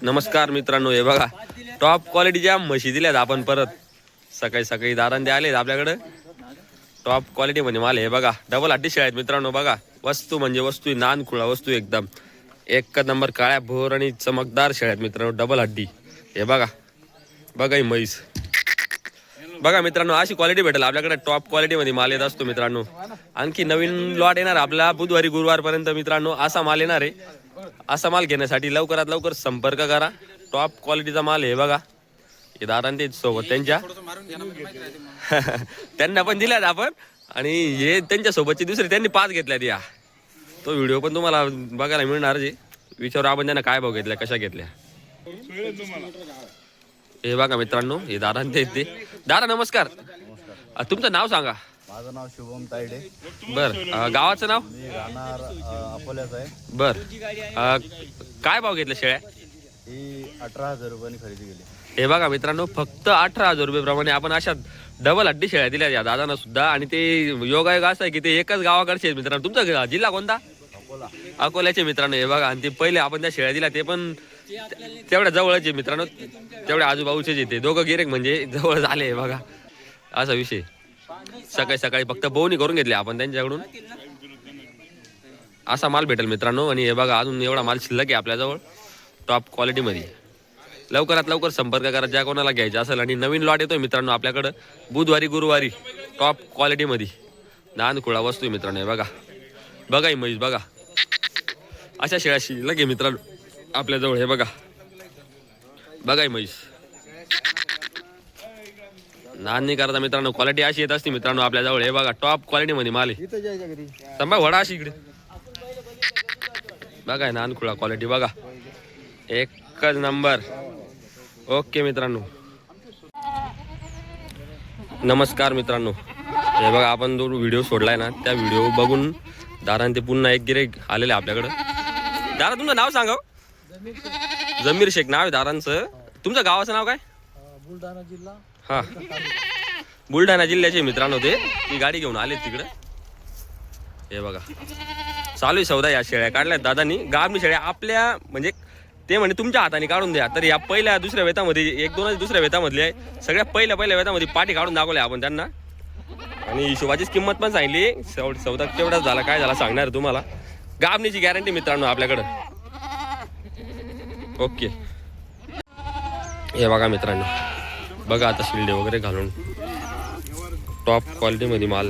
नमस्कार मित्रांनो, हे बघा टॉप क्वालिटीच्या म्हशी दिल्यात आपण परत सकाळी सकाळी दारांदे आलेत आपल्याकडे. टॉप क्वालिटी म्हणजे माल हे बघा, डबल हड्डी शेळ्या आहेत मित्रांनो. बघा वस्तू म्हणजे वस्तू, नान खुळा वस्तू एकदम एक नंबर, काळ्या भोर आणि चमकदार शेळ्या आहेत मित्रांनो, डबल हड्डी. हे बघा बघा ही म्हैस बघा मित्रांनो, अशी क्वालिटी भेटेल आपल्याकडे. टॉप क्वालिटी मध्ये माल येत असतो मित्रांनो. आणखी नवीन लॉट येणार आपला बुधवारी गुरुवार पर्यंत मित्रांनो. असा माल येणार आहे. असा माल घेण्यासाठी लवकरात लवकर संपर्क करा. टॉप क्वालिटीचा माल हे बघा, हे दारांते सोबत त्यांच्या त्यांना पण दिल्यात आपण, आणि हे त्यांच्या सोबतचे दुसरे त्यांनी 5 घेतल्यात. या तो व्हिडिओ पण तुम्हाला बघायला मिळणार. जे विचारू आपण त्यांना काय भाव घेतल्या, कशा घेतल्या. हे बघा मित्रांनो, हे दारांते ते. दादा नमस्कार, तुमचं नाव सांगा. माझं नाव शुभम तायडे. बर, गावाचं नाव? मी राहणार अकोल्याचा आहे. बर, काय भाव घेतलं शेळ्या? ही 18,000 रुपयांनी खरेदी केली. हे बघा मित्रांनो, फक्त 18,000 रुपये प्रमाणे आपण अशा डबल हड्डी शेळ्या दिल्या या दादांना सुद्धा. आणि ते योगायोग असं आहे की ते एकच गावाकडचे आहेत मित्रांनो. तुमचा जिल्हा कोणता? अकोला. अकोल्याचे मित्रांनो. हे बघा, आणि ते पहिले आपण त्या शेळ्या दिल्या ते पण तेवढ्या जवळचे मित्रांनो, तेवढ्या आजूबाजूचे येते. दोघं गिरेक म्हणजे जवळ झाले. हे बघा असा विषय. सकाळी सकाळी फक्त बोवणी करून घेतली आपण त्यांच्याकडून. असा माल भेटेल मित्रांनो. आणि हे बघा, अजून एवढा माल शिल्लक आहे आपल्याजवळ टॉप क्वालिटीमध्ये. लवकरात लवकर संपर्क करा ज्या कोणाला घ्यायचा असेल. आणि नवीन लॉट येतोय मित्रांनो आपल्याकडं बुधवारी गुरुवारी टॉप क्वालिटीमध्ये. नानखुळा वस्तू आहे मित्रांनो. हे बघा बघा ही म्हैस बघा, अशा शेळ्या शिल्लक आहे मित्रांनो आपल्याजवळ. हे बघा बघा ही म्हैस. नान नाही करता मित्रांनो, क्वालिटी अशी येत असते मित्रांनो आपल्याजवळ. हे बघा टॉप क्वालिटीमध्ये माल आहे. संभा वडा अशी इकडे बघा, नानखुळा क्वालिटी बघा, एकच नंबर. ओके मित्रांनो, नमस्कार मित्रांनो. हे बघा, आपण जो व्हिडिओ सोडलाय ना, त्या व्हिडिओ बघून दारांते पुन्हा एक गिरेक आलेले आपल्याकडं. दादा तुमचं नाव सांगा. जमीर शेख नाव आहे दारांचं. तुमचं गावाचं नाव काय? बुलढाणा जिल्हा. हा, बुलढाणा जिल्ह्याचे मित्रांनो ते. ती गाडी घेऊन आले तिकडं. हे बघा चालू आहे सौदा. या शेळ्या काढल्यात दादांनी. गावनी शेळ्या आपल्या म्हणजे ते म्हणे तुमच्या हाताने काढून द्या. तर या पहिल्या दुसऱ्या वेतामध्ये, 1-2 दुसऱ्या वेतामधले आहे. सगळ्या पहिल्या वेतामध्ये पाठी काढून दाखवल्या आपण त्यांना. आणि हिशोबाचीच किंमत पण सांगितली. सौदा केवढाच झाला, काय झाला सांगणार तुम्हाला. गाबणीची गॅरंटी मित्रांनो आपल्याकडं. ओके, हे बघा मित्रांनो, बघा आता शिल्डे वगैरे घालून टॉप क्वालिटीमध्ये माल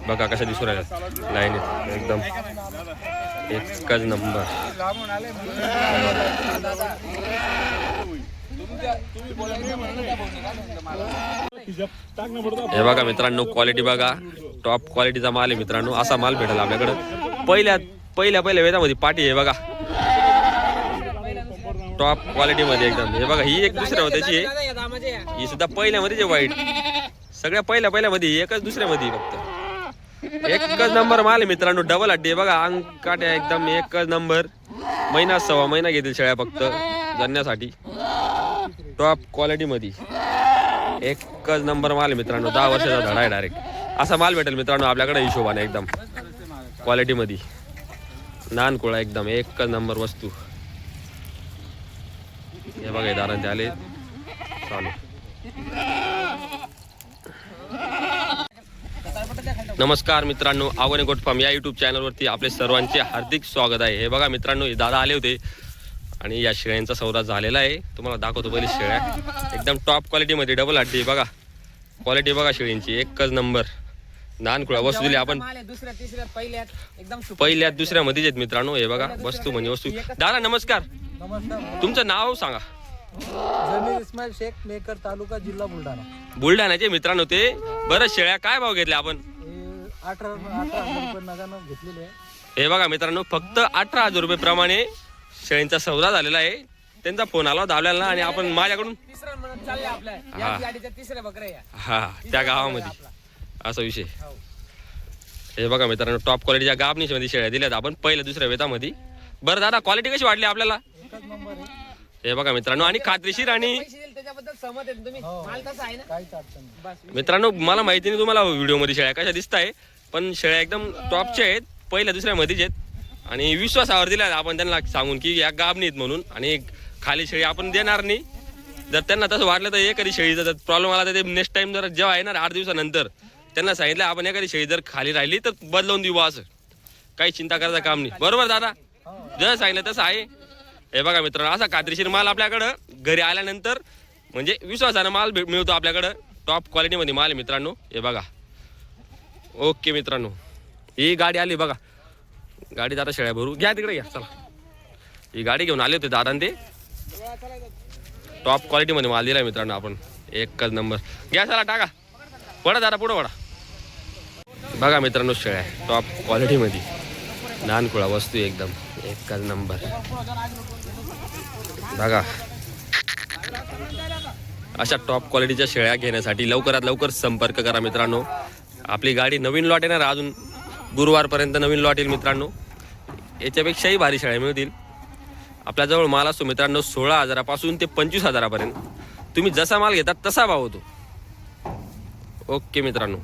बघा कशा दिसू राहिला. लाईन एकदम एकच नंबर. हे बघा मित्रांनो, क्वालिटी बघा, टॉप क्वालिटीचा माल आहे मित्रांनो. असा माल भेटेल आपल्याकडे. पहिल्या वेदामध्ये पाठी आहे बघा, टॉप क्वालिटी मध्ये एकदम. हे बघा, ही एक दुसऱ्या होत्याची आहे. ही सुद्धा पहिल्यामध्ये वाईट. सगळ्या पहिल्या मध्ये, एकच दुसऱ्यामध्ये फक्त एकच नंबर माल आहे मित्रांनो. डबल हड्डी बघा, अंग काट्या एकदम एकच नंबर. महिना 1.25 महिना घेतील शेळ्या फक्त जणण्यासाठी. टॉप क्वालिटी मध्ये एकच नंबर माल आहे मित्रांनो. 10 वर्षाचा धडा आहे डायरेक्ट. असा माल भेटेल मित्रांनो आपल्याकडे हिशोबाने एकदम क्वालिटी मध्ये. नानकोळा एकदम एकच नंबर वस्तू. हे बघा, दारांचे आले चालू. नमस्कार मित्रांनो, आवने गोट फार्म या युट्यूब चॅनलवरती आपले सर्वांचे हार्दिक स्वागत आहे. हे बघा मित्रांनो, हे दादा आले होते आणि या शेळ्यांचा सौदा झालेला आहे. तुम्हाला दाखवतो पहिली शेळ्या एकदम टॉप क्वालिटीमध्ये. डबल हड्डी बघा, क्वालिटी बघा शेळींची एकच नंबर. नानखुळा वस्तू दिली आपण पहिल्यात दुसऱ्या मध्ये आहेत मित्रांनो. हे बघा वस्तू म्हणजे वस्तू. दादा नमस्कार, तुमचं नाव सांगा. जमीर इस्माईल शेख, मेकर, तालुका, जिल्हा बुलढाणा. बुलढाण्याचे मित्रांनो ते. बरं, शेळ्या काय भाव घेतल्या आपण? 18,000 रुपये नगानं घेतलेले आहे. हे बघा मित्रांनो, फक्त 18,000 रुपये प्रमाणे शेळींचा सौदा झालेला आहे. त्यांचा फोन आला होता आपल्याला आणि आपण माझ्याकडून हा त्या गावामध्ये असा विषय. हे बघा मित्रांनो, टॉप क्वालिटीच्या गाबणीमध्ये शेळ्या दिल्यात आपण पहिल्या दुसऱ्या वेतामध्ये. बरं दादा, क्वालिटी कशी वाटली आपल्याला? हे बघा मित्रांनो, आणि खात्रीशीर. आणि मित्रांनो, मला माहिती नाही तुम्हाला व्हिडिओ मध्ये शेळ्या कशा दिसत आहे, पण शेळ्या एकदम टॉपच्या आहेत, पहिल्या दुसऱ्या मध्येच आहेत. आणि विश्वासावर दिला आपण त्यांना सांगून की या गाबणीत म्हणून. आणि खाली शेळी आपण देणार नाही. जर त्यांना तसं वाटलं तर एखादी शेळीचा जर प्रॉब्लेम आला तर ते नेक्स्ट टाइम जर जेव्हा येणार 8 दिवसानंतर त्यांना सांगितलं आपण एखादी शेळी जर खाली राहिली तर बदलवून देऊ असं. काही चिंता करायचं काम नाही. बरोबर दादा? जसं सांगितलं तसं आहे. हे बघा मित्रांनो, असा खात्रीशीर माल आपल्याकडं घरी आल्यानंतर म्हणजे विश्वासानं माल मिळतो आपल्याकडं. टॉप क्वालिटीमध्ये माल आहे मित्रांनो. हे बघा. ओके मित्रांनो, ही गाडी आली बघा. गाडीत आता शेळ्या भरू. घ्या तिकडे घ्या चला. ही गाडी घेऊन आले होते दादा ते. टॉप क्वालिटीमध्ये माल दिला मित्रांनो आपण. एकच नंबर. घ्या चला टाका. पडा दादा पुढं पडा. बघा मित्रांनो शेळ्या टॉप क्वालिटीमध्ये. नानकुळा वस्तू एकदम एकच नंबर. बघा अशा टॉप क्वालिटीच्या शेळ्या घेण्यासाठी लवकरात लवकर संपर्क करा मित्रांनो. आपली गाडी नवीन लॉट येणार अजून गुरुवारपर्यंत नवीन लॉट येईल मित्रांनो. याच्यापेक्षाही भारी शेळ्या मिळतील. आपल्याजवळ माल असतो मित्रांनो 16,000 ते 25,000 तुम्ही जसा माल घेतात तसा भाव होतो. ओके मित्रांनो,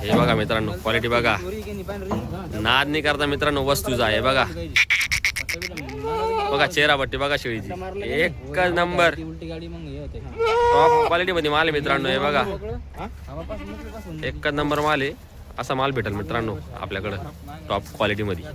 हे बघा मित्रांनो क्वालिटी बघा. नाद नाही करता मित्रांनो वस्तूचा आहे बघा. बघा चेहरा पट्टी बघा शेळीची एकच नंबर. टॉप क्वालिटी मध्ये माल आहे मित्रांनो. हे बघा एकच नंबर माल आहे. असा माल भेटेल मित्रांनो आपल्याकडं टॉप क्वालिटी मध्ये.